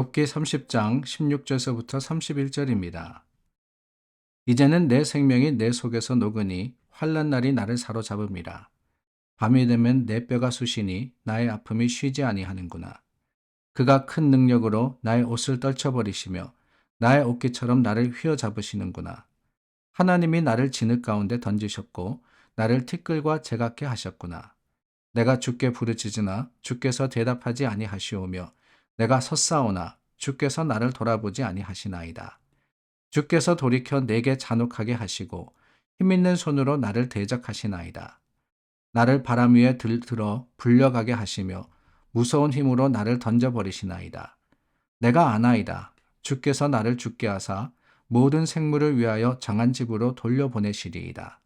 욥기 30장 16절서부터 31절입니다. 이제는 내 생명이 내 속에서 녹으니 환난 날이 나를 사로잡음이라. 밤이 되면 내 뼈가 쑤시니 나의 아픔이 쉬지 아니하는구나. 그가 큰 능력으로 나의 옷을 떨쳐버리시며 나의 옷깃처럼 나를 휘어잡으시는구나. 하나님이 나를 진흙 가운데 던지셨고 나를 티끌과 제같게 하셨구나. 내가 주께 부르짖으나 주께서 대답하지 아니하시오며 내가 섰사오나 주께서 나를 돌아보지 아니하시나이다. 주께서 돌이켜 내게 잔혹하게 하시고 힘있는 손으로 나를 대적하시나이다. 나를 바람 위에 들어 불려가게 하시며 무서운 힘으로 나를 던져버리시나이다. 내가 아나이다. 주께서 나를 죽게 하사 모든 생물을 위하여 정한 집으로 돌려보내시리이다.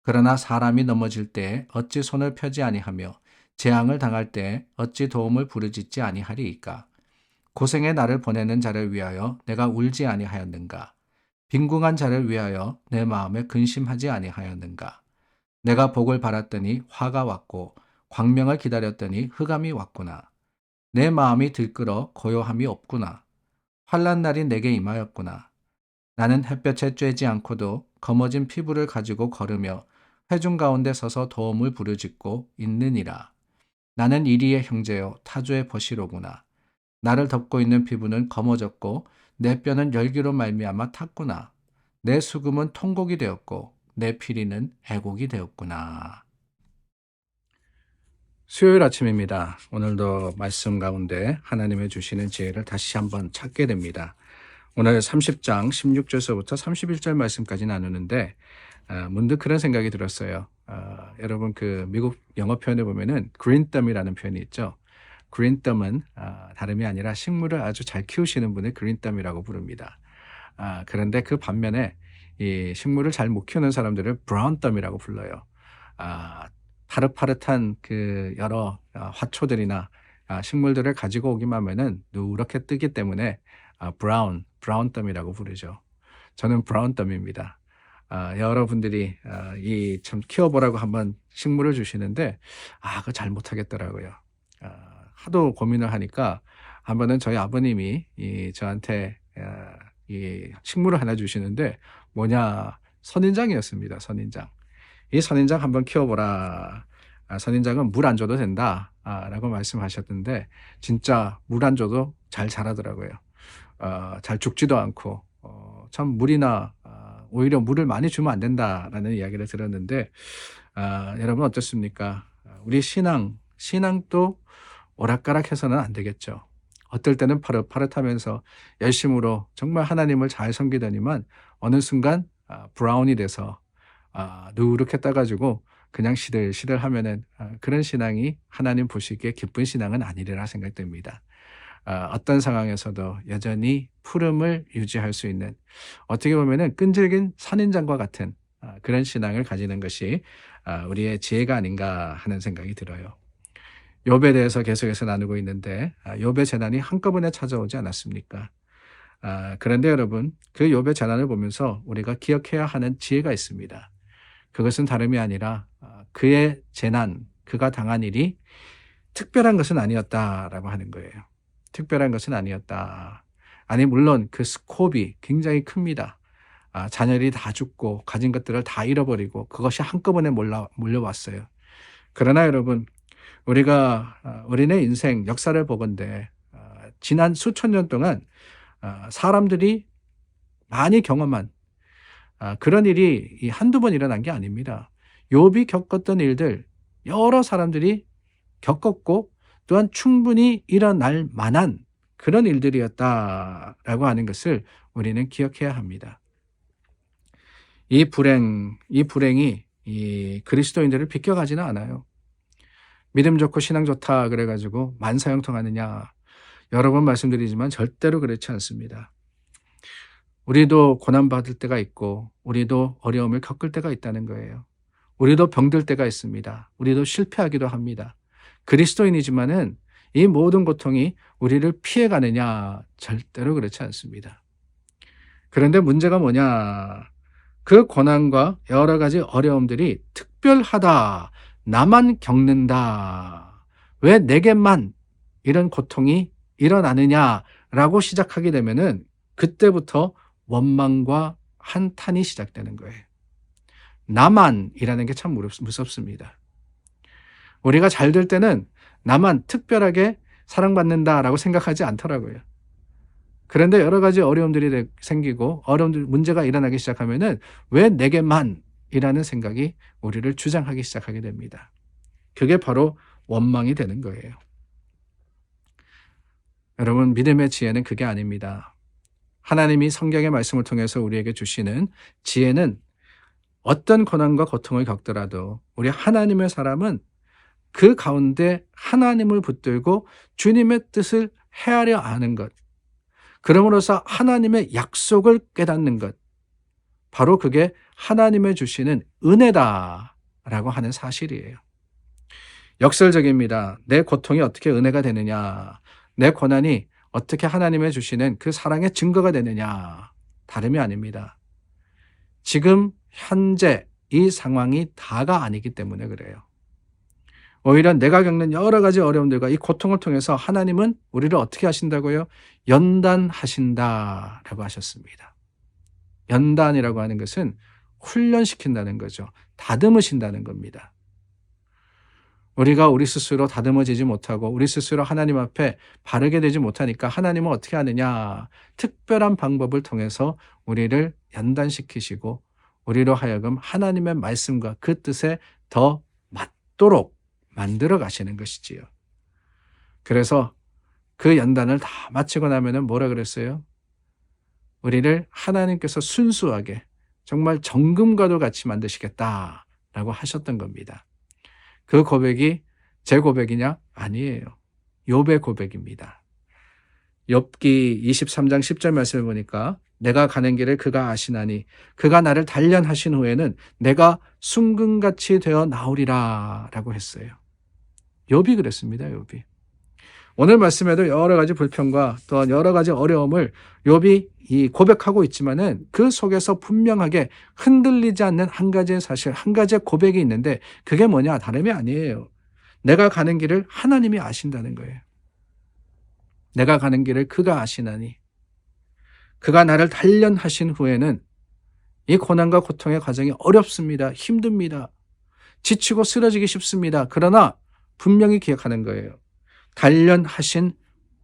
그러나 사람이 넘어질 때 어찌 손을 펴지 아니하며 재앙을 당할 때 어찌 도움을 부르짖지 아니하리이까. 고생의 나를 보내는 자를 위하여 내가 울지 아니하였는가. 빈궁한 자를 위하여 내 마음에 근심하지 아니하였는가. 내가 복을 바랐더니 화가 왔고 광명을 기다렸더니 흑암이 왔구나. 내 마음이 들끓어 고요함이 없구나. 환난 날이 내게 임하였구나. 나는 햇볕에 쬐지 않고도 검어진 피부를 가지고 걸으며 회중 가운데 서서 도움을 부르짖고 있느니라. 나는 이리의 형제요 타조의 버시로구나. 나를 덮고 있는 피부는 검어졌고 내 뼈는 열기로 말미암아 탔구나. 내 수금은 통곡이 되었고 내 피리는 애곡이 되었구나. 수요일 아침입니다. 오늘도 말씀 가운데 하나님의 주시는 지혜를 다시 한번 찾게 됩니다. 오늘 30장 16절서부터 31절 말씀까지 나누는데 문득 그런 생각이 들었어요. 여러분 그 미국 영어 표현에 보면은 그린덤이라는 표현이 있죠. 그린덤은 다름이 아니라 식물을 아주 잘 키우시는 분을 그린덤이라고 부릅니다. 그런데 그 반면에 이 식물을 잘 못 키우는 사람들을 브라운덤이라고 불러요. 파릇파릇한 그 여러 화초들이나 식물들을 가지고 오기만 하면은 누렇게 뜨기 때문에 브라운덤이라고 부르죠. 저는 브라운덤입니다. 여러분들이 이 참 키워보라고 한번 식물을 주시는데 그거 잘 못하겠더라고요. 하도 고민을 하니까 한 번은 저희 아버님이 저한테 이 식물을 하나 주시는데 뭐냐 선인장이었습니다. 선인장. 이 선인장 한번 키워보라. 선인장은 물 안 줘도 된다 라고 말씀하셨는데 진짜 물 안 줘도 잘 자라더라고요. 잘 죽지도 않고 참 물이나 오히려 물을 많이 주면 안 된다라는 이야기를 들었는데 여러분 어떻습니까? 우리 신앙도 오락가락해서는 안 되겠죠. 어떨 때는 파릇파릇하면서 열심으로 정말 하나님을 잘 섬기더니만 어느 순간 브라운이 돼서 누렇게 따가지고 그냥 시들시들 하면은 그런 신앙이 하나님 보시기에 기쁜 신앙은 아니리라 생각됩니다. 어떤 상황에서도 여전히 푸름을 유지할 수 있는 어떻게 보면은 끈질긴 선인장과 같은 그런 신앙을 가지는 것이 우리의 지혜가 아닌가 하는 생각이 들어요. 욥에 대해서 계속해서 나누고 있는데 욥의 재난이 한꺼번에 찾아오지 않았습니까? 그런데 여러분 그 욥의 재난을 보면서 우리가 기억해야 하는 지혜가 있습니다. 그것은 다름이 아니라 그의 재난, 그가 당한 일이 특별한 것은 아니었다라고 하는 거예요. 특별한 것은 아니었다. 아니 물론 그 스코업이 굉장히 큽니다. 자녀들이 다 죽고 가진 것들을 다 잃어버리고 그것이 한꺼번에 몰려왔어요. 그러나 여러분 우리가 우리네 인생 역사를 보건대 지난 수천 년 동안 사람들이 많이 경험한 그런 일이 한두 번 일어난 게 아닙니다. 욥이 겪었던 일들 여러 사람들이 겪었고 또한 충분히 일어날 만한 그런 일들이었다라고 하는 것을 우리는 기억해야 합니다. 이 불행이 이 그리스도인들을 비껴가지는 않아요. 믿음 좋고 신앙 좋다 그래가지고 만사형통하느냐 여러 번 말씀드리지만 절대로 그렇지 않습니다. 우리도 고난받을 때가 있고 우리도 어려움을 겪을 때가 있다는 거예요. 우리도 병들 때가 있습니다. 우리도 실패하기도 합니다. 그리스도인이지만은 이 모든 고통이 우리를 피해가느냐 절대로 그렇지 않습니다. 그런데 문제가 뭐냐 그 고난과 여러 가지 어려움들이 특별하다 나만 겪는다 왜 내게만 이런 고통이 일어나느냐 라고 시작하게 되면은 그때부터 원망과 한탄이 시작되는 거예요. 나만이라는 게 참 무섭습니다. 우리가 잘 될 때는 나만 특별하게 사랑받는다라고 생각하지 않더라고요. 그런데 여러 가지 어려움들이 생기고 문제가 일어나기 시작하면은 왜 내게만이라는 생각이 우리를 주장하기 시작하게 됩니다. 그게 바로 원망이 되는 거예요. 여러분, 믿음의 지혜는 그게 아닙니다. 하나님이 성경의 말씀을 통해서 우리에게 주시는 지혜는 어떤 고난과 고통을 겪더라도 우리 하나님의 사람은 그 가운데 하나님을 붙들고 주님의 뜻을 헤아려 아는 것, 그럼으로써 하나님의 약속을 깨닫는 것, 바로 그게 하나님의 주시는 은혜다라고 하는 사실이에요. 역설적입니다. 내 고통이 어떻게 은혜가 되느냐, 내 고난이 어떻게 하나님의 주시는 그 사랑의 증거가 되느냐, 다름이 아닙니다. 지금 현재 이 상황이 다가 아니기 때문에 그래요. 오히려 내가 겪는 여러 가지 어려움들과 이 고통을 통해서 하나님은 우리를 어떻게 하신다고요? 연단하신다라고 하셨습니다. 연단이라고 하는 것은 훈련시킨다는 거죠. 다듬으신다는 겁니다. 우리가 우리 스스로 다듬어지지 못하고 우리 스스로 하나님 앞에 바르게 되지 못하니까 하나님은 어떻게 하느냐? 특별한 방법을 통해서 우리를 연단시키시고 우리로 하여금 하나님의 말씀과 그 뜻에 더 맞도록 만들어 가시는 것이지요. 그래서 그 연단을 다 마치고 나면은 뭐라 그랬어요? 우리를 하나님께서 순수하게 정말 정금과도 같이 만드시겠다라고 하셨던 겁니다. 그 고백이 제 고백이냐? 아니에요. 욥의 고백입니다. 욥기 23장 10절 말씀을 보니까 내가 가는 길을 그가 아시나니 그가 나를 단련하신 후에는 내가 순금같이 되어 나오리라 라고 했어요. 욥이 그랬습니다. 욥이. 오늘 말씀에도 여러 가지 불평과 또 여러 가지 어려움을 욥이 고백하고 있지만은 그 속에서 분명하게 흔들리지 않는 한 가지의 사실, 한 가지의 고백이 있는데 그게 뭐냐? 다름이 아니에요. 내가 가는 길을 하나님이 아신다는 거예요. 내가 가는 길을 그가 아시나니 그가 나를 단련하신 후에는 이 고난과 고통의 과정이 어렵습니다. 힘듭니다. 지치고 쓰러지기 쉽습니다. 그러나 분명히 기억하는 거예요. 단련하신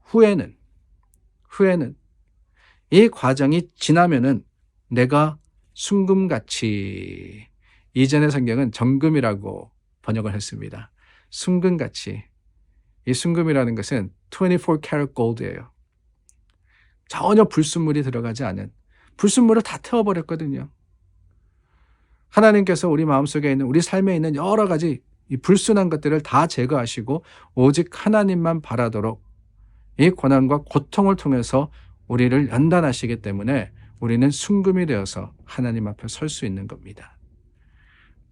후에는 이 과정이 지나면은 내가 순금같이, 이전의 성경은 정금이라고 번역을 했습니다. 순금같이. 이 순금이라는 것은 24 karat gold예요. 전혀 불순물이 들어가지 않은, 불순물을 다 태워버렸거든요. 하나님께서 우리 마음속에 있는, 우리 삶에 있는 여러 가지 이 불순한 것들을 다 제거하시고 오직 하나님만 바라도록 이 고난과 고통을 통해서 우리를 연단하시기 때문에 우리는 순금이 되어서 하나님 앞에 설 수 있는 겁니다.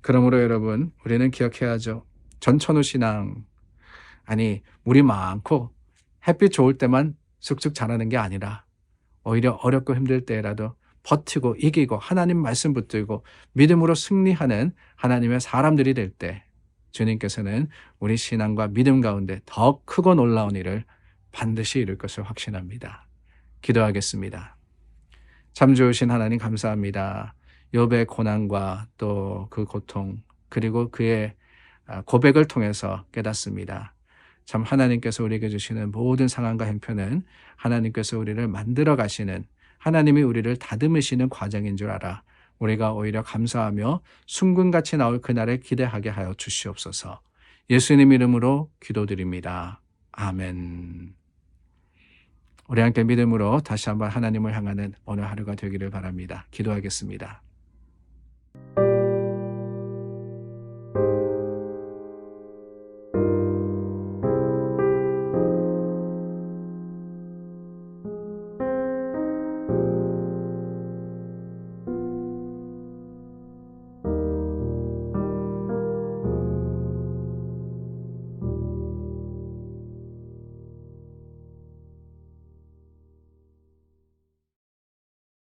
그러므로 여러분, 우리는 기억해야죠. 전천후 신앙, 아니 물이 많고 햇빛 좋을 때만 쑥쑥 자라는 게 아니라 오히려 어렵고 힘들 때라도 버티고 이기고 하나님 말씀 붙들고 믿음으로 승리하는 하나님의 사람들이 될 때 주님께서는 우리 신앙과 믿음 가운데 더 크고 놀라운 일을 반드시 이룰 것을 확신합니다. 기도하겠습니다. 참 좋으신 하나님 감사합니다. 욥의 고난과 또 그 고통 그리고 그의 고백을 통해서 깨닫습니다. 참 하나님께서 우리에게 주시는 모든 상황과 형편은 하나님께서 우리를 만들어 가시는, 하나님이 우리를 다듬으시는 과정인 줄 알아 우리가 오히려 감사하며 순금같이 나올 그날을 기대하게 하여 주시옵소서. 예수님 이름으로 기도드립니다. 아멘. 우리 함께 믿음으로 다시 한번 하나님을 향하는 오늘 하루가 되기를 바랍니다. 기도하겠습니다.